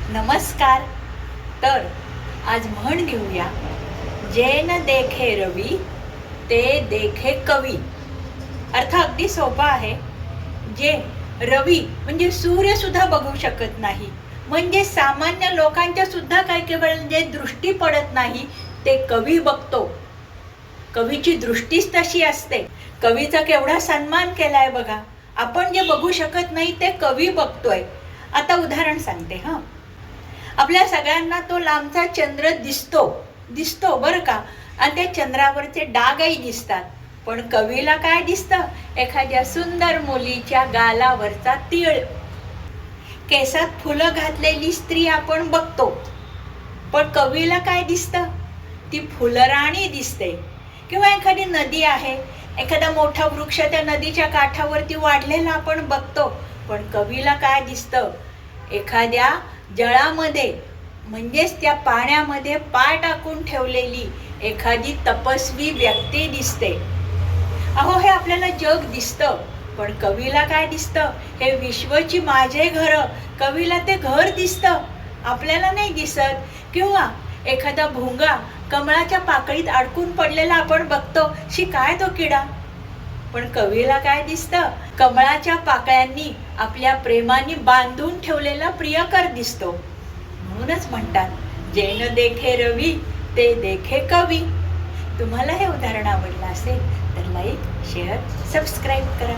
नमस्कार. तर आज म्हण घेऊया, जे न देखे रवी ते देखे कवी. अर्थ अगदी सोपा आहे. जे रवी म्हणजे सूर्य सुद्धा बघू शकत नाही, म्हणजे सामान्य लोकांच्या सुद्धा काही केवळ जे दृष्टी पडत नाही ते कवी बघतो. कवीची दृष्टीच तशी असते. कवीचा केवढा सन्मान केलाय बघा. आपण जे बघू शकत नाही ते कवी बघतोय. आता उदाहरण सांगते. आपल्या सगळ्यांना तो लांबचा चंद्र दिसतो बरं का, आणि त्या चंद्रावरचे डागही दिसतात. पण कवीला काय दिसतं? एखाद्या सुंदर मुलीच्या गालावरचा तीळ. केसात फुलं घातलेली स्त्री आपण बघतो, पण कवीला काय दिसतं? ती फुलराणी दिसते. किंवा एखादी नदी आहे, एखादा मोठा वृक्ष त्या नदीच्या काठावरती वाढलेला आपण बघतो, पण कवीला काय दिसतं? एखाद्या जळामध्ये म्हणजेच त्या पाण्यामध्ये पाय टाकून ठेवलेली एखादी तपस्वी व्यक्ती दिसते. अहो, हे आपल्याला जग दिसतं, पण कवीला काय दिसतं? हे विश्वची माझे घर. कवीला ते घर दिसतं, आपल्याला नाही दिसत. किंवा एखादा भोंगा कमळाच्या पाकळीत अडकून पडलेला आपण बघतो, शी काय तो किडा. पण कवीला काय दिसतं? कमळाच्या पाकळ्यांनी आपल्या प्रेमाने बांधून ठेवलेला प्रियकर दिसतो. म्हणूनच म्हणतात, जे न देखे रवी ते देखे कवी. तुम्हाला हे उदाहरण आवडलं असेल तर लाईक, शेअर, सबस्क्राईब करा.